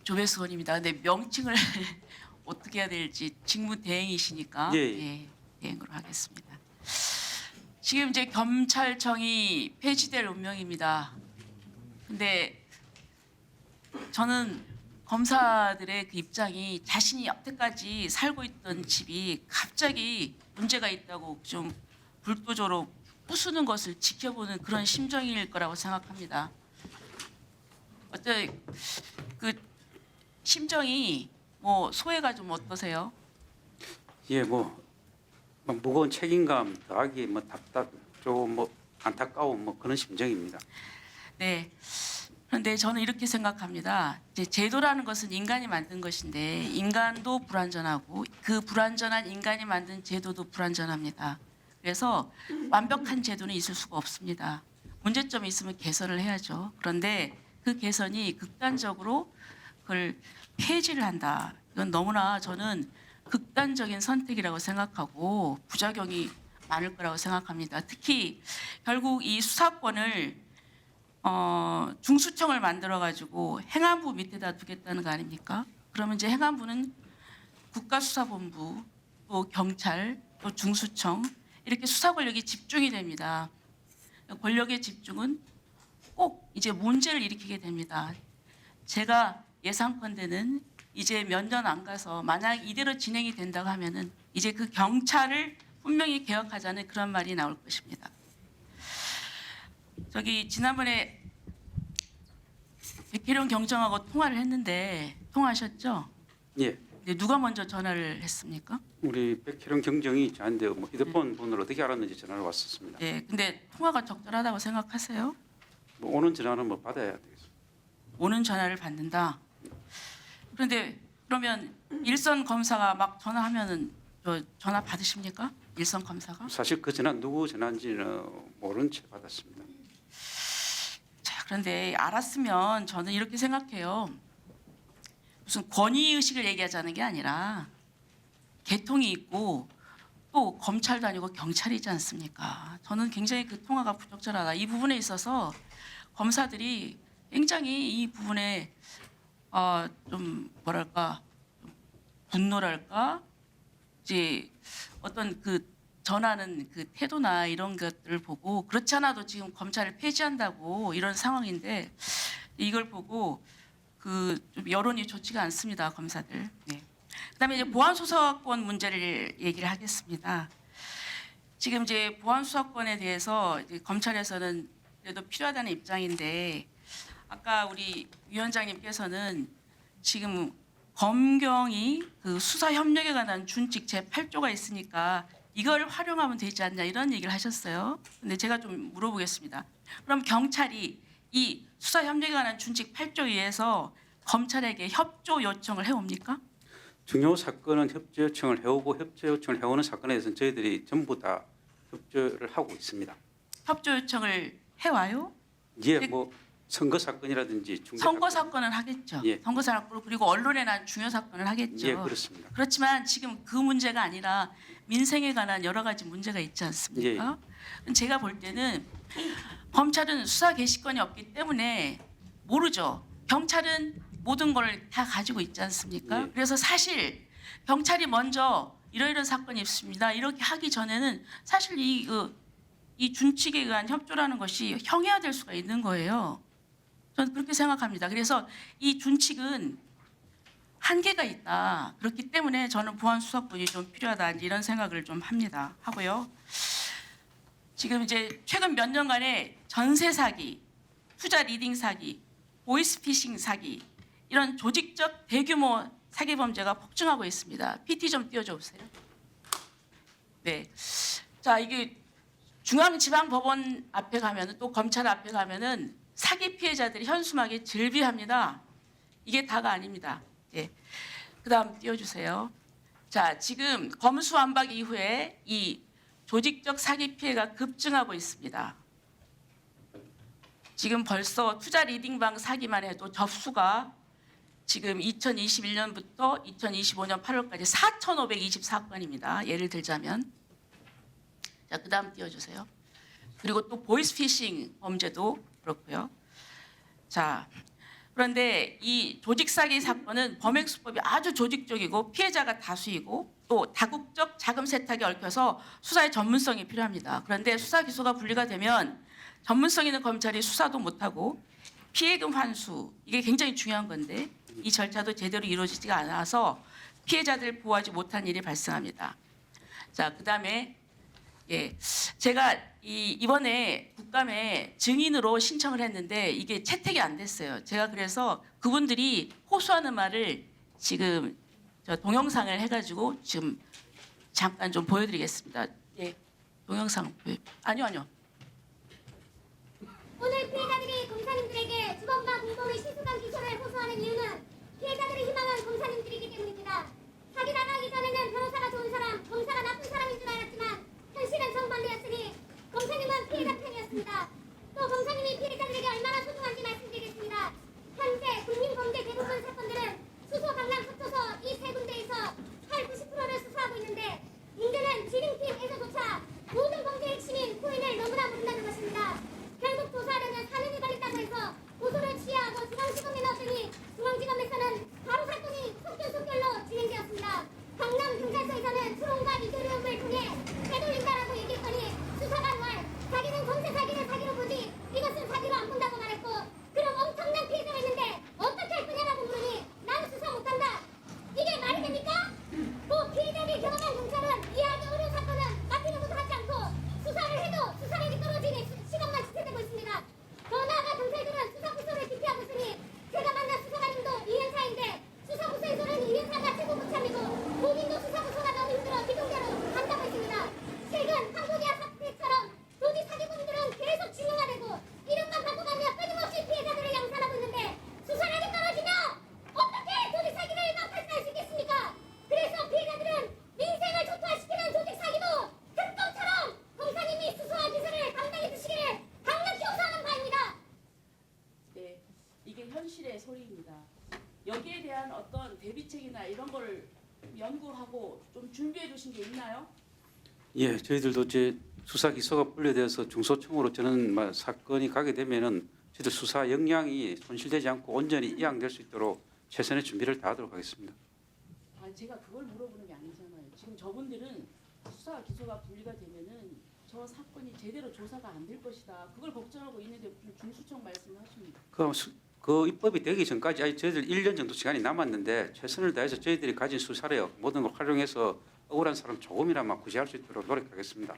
조배수 의원입니다. 근데 명칭을 어떻게 해야 될지 직무대행이시니까 예. 예, 대행으로 하겠습니다. 지금 이제 검찰청이 폐지될 운명입니다. 근데 저는 검사들의 그 입장이 자신이 여태까지 살고 있던 집이 갑자기 문제가 있다고 좀 불도저로 부수는 것을 지켜보는 그런 심정일 거라고 생각합니다. 어때 그 심정이 뭐 소회가 좀 어떠세요? 예, 뭐 무거운 책임감 더하기 뭐 답답 조금 뭐 안타까운 뭐 그런 심정입니다. 네. 그런데 저는 이렇게 생각합니다. 이제 제도라는 것은 인간이 만든 것인데 인간도 불완전하고 그 불완전한 인간이 만든 제도도 불완전합니다. 그래서 완벽한 제도는 있을 수가 없습니다. 문제점이 있으면 개선을 해야죠. 그런데 그 개선이 극단적으로 그걸 폐지를 한다. 이건 너무나 저는 극단적인 선택이라고 생각하고 부작용이 많을 거라고 생각합니다. 특히 결국 이 수사권을 중수청을 만들어 가지고 행안부 밑에다 두겠다는 거 아닙니까? 그러면 이제 행안부는 국가수사본부 또 경찰 또 중수청 이렇게 수사 권력이 집중이 됩니다. 권력의 집중은 꼭 이제 문제를 일으키게 됩니다. 제가 예상컨대는 이제 몇 년 안 가서 만약 이대로 진행이 된다고 하면은 이제 그 경찰을 분명히 개혁하자는 그런 말이 나올 것입니다. 저기 지난번에 백혜령 경정하고 통화를 했는데 통화하셨죠? 예, 근데 누가 먼저 전화를 했습니까? 우리 백혜령 경정이 저한테 뭐 휴대폰 번호를 어떻게 알았는지 전화를 왔었습니다. 네, 근데 통화가 적절하다고 생각하세요? 뭐 오는 전화는 뭐 받아야 되겠습니다. 오는 전화를 받는다. 그런데 그러면 일선 검사가 막 전화하면은 저 전화 받으십니까? 일선 검사가? 사실 그 전화 누구 전화인지는 모른 채 받았습니다. 자, 그런데 알았으면 저는 이렇게 생각해요. 무슨 권위 의식을 얘기하자는 게 아니라 개통이 있고 또 검찰도 아니고 경찰이지 않습니까? 저는 굉장히 그 통화가 부적절하다. 이 부분에 있어서 검사들이 굉장히 이 부분에 좀 뭐랄까 좀 분노랄까 이제 어떤 그 전하는 그 태도나 이런 것들을 보고 그렇지 않아도 지금 검찰을 폐지한다고 이런 상황인데 이걸 보고 그 좀 여론이 좋지가 않습니다, 검사들. 네. 그다음에 이제 보안 수사권 문제를 얘기를 하겠습니다. 지금 이제 보안 수사권에 대해서 이제 검찰에서는 그래도 필요하다는 입장인데 아까 우리 위원장님께서는 지금 검경이 그 수사 협력에 관한 준칙 제8조가 있으니까 이걸 활용하면 되지 않냐 이런 얘기를 하셨어요. 근데 제가 좀 물어보겠습니다. 그럼 경찰이 이 수사 협력에 관한 준칙 8조 위에서 검찰에게 협조 요청을 해옵니까? 중요 사건은 협조 요청을 해오고 협조 요청을 해오는 사건에 대해서는 저희들이 전부 다 협조를 하고 있습니다. 협조 요청을 해와요? 예, 뭐 선거 사건이라든지 중대 선거 사건. 사건은 하겠죠. 예. 선거 사건 그리고 언론에 난 중요 사건을 하겠죠. 예, 그렇습니다. 그렇지만 지금 그 문제가 아니라 민생에 관한 여러 가지 문제가 있지 않습니까? 제가 볼 때는 검찰은 수사 개시권이 없기 때문에 모르죠. 경찰은 모든 걸 다 가지고 있지 않습니까? 예. 그래서 사실 경찰이 먼저 이러이러한 사건이 있습니다. 이렇게 하기 전에는 사실 이 준칙에 의한 협조라는 것이 형해야 수가 있는 거예요. 저는 그렇게 생각합니다. 그래서 이 준칙은 한계가 있다. 그렇기 때문에 저는 보안 수사권이 좀 필요하다 이런 생각을 좀 합니다. 하고요. 지금 이제 최근 몇 년간의 전세 사기, 투자 리딩 사기, 보이스피싱 사기 이런 조직적 대규모 사기 범죄가 폭증하고 있습니다. PT 좀 띄워줘 보세요. 네. 자, 이게 중앙지방법원 앞에 가면은 또 검찰 앞에 가면은 사기 피해자들이 현수막에 즐비합니다. 이게 다가 아닙니다. 예. 그다음 띄워주세요. 자, 지금 검수완박 이후에 이 조직적 사기 피해가 급증하고 있습니다. 지금 벌써 투자 리딩방 사기만 해도 접수가 지금 2021년부터 2025년 8월까지 4,524건입니다. 예를 들자면. 자, 그다음 띄워주세요. 그리고 또 보이스피싱 범죄도 그렇고요. 자, 그런데 이 조직 사기 사건은 범행 수법이 아주 조직적이고 피해자가 다수이고 또 다국적 자금 세탁에 얽혀서 수사의 전문성이 필요합니다. 그런데 수사 기소가 분리가 되면 전문성 있는 검찰이 수사도 못하고 피해금 환수 이게 굉장히 중요한 건데 이 절차도 제대로 이루어지지가 않아서 피해자들 보호하지 못한 일이 발생합니다. 자, 그다음에 제가 이번에 국감에 증인으로 신청을 했는데 이게 채택이 안 됐어요. 제가 그래서 그분들이 호소하는 말을 지금 저 동영상을 해가지고 지금 잠깐 좀 보여드리겠습니다. 예, 동영상 아니요. 오늘 피해자들이 검사님들에게 주범과 공범의 실수감 기소를 호소하는 이유는 피해자들의 희망은 검사님들이기 때문입니다. 사기 당하기 전에는 변호사가 좋은 사람, 검사가 나쁜 사람인 줄 알았지만 현실은 정반대였으니 검사님은 피해자 편이었습니다. 또 검사님이 피해자들에게 얼마나 소중한지 말씀드리겠습니다. 현재 국민범죄 대부분 사건들은 수소, 강남, 서초서 이 세 군데에서 80~90%를 수사하고 있는데 문제는 진흥팀에서조차 모든 범죄의 핵심인 코인을 너무나 모른다는 것입니다. 결국 조사하려면 4년이 걸린다고 해서 고소를 취하하고 중앙지검에 넣었더니 중앙지검에서는 바로 사건이 속결속결로 진행되었습니다. 강남 경찰서에서는 수롱과 이도리움을 통해 빼돌린다라고 얘기했더니 수사관 말 자기는 검색 사기를 사기로 보지 이것은 사기로 안 본다고 말했고 그럼 엄청난 피해자가 있는데 어떻게 할 거냐라고 물으니 나는 수사 못한다. 이게 말이 됩니까? 또 피해자들이 경험한 경찰은 이해하기 어려운 사건은 맡기는 것도 하지 않고 수사를 해도 수사력이 떨어지니 시간만 지체되고 있습니다. 더 나아가 경찰들은 수사 부서를 기피하고 있으니 제가 만난 수사관님도 이현사인데 수사 부서에서는 이현사가 최고 무참이고 본인도 수사 부서가 너무 힘들어 비동대로 간다고 했습니다. 최근 캄보디아 사태처럼 조직 사기범들은 계속 진흥화되고 이름만 바꿔가며 끊임없이 피해자들을 양산하고 있는데 수사력이 떨어지면 어떻게 조직 사기를 막탈할 수 있겠습니까? 그래서 피해자들은 민생을 초토화시키는 조직 사기도 특검처럼 검사님이 수사와 기소를 담당해 주시기를 강력히 요구하는 바입니다. 네, 이게 현실의 소리입니다. 여기에 대한 어떤 대비책이나 이런 걸 연구하고 좀 준비해 두신 게 있나요? 예, 저희들도 이제 수사 기소가 분리돼서 중소청으로 저는 사건이 가게 되면은 저희들 수사 역량이 손실되지 않고 온전히 이양될 수 있도록 최선의 준비를 다하도록 하겠습니다. 아니, 제가 그걸 물어보는 게 아니잖아요. 지금 저분들은 수사 기소가 분리가 되면은 저 사건이 제대로 조사가 안 될 것이다. 그걸 걱정하고 있는데 무슨 중수청 말씀하십니까? 그 입법이 되기 전까지 아직 저희들 1년 정도 시간이 남았는데 최선을 다해서 저희들이 가진 수사력 모든 걸 활용해서 억울한 사람 조금이나마 구제할 수 있도록 노력하겠습니다.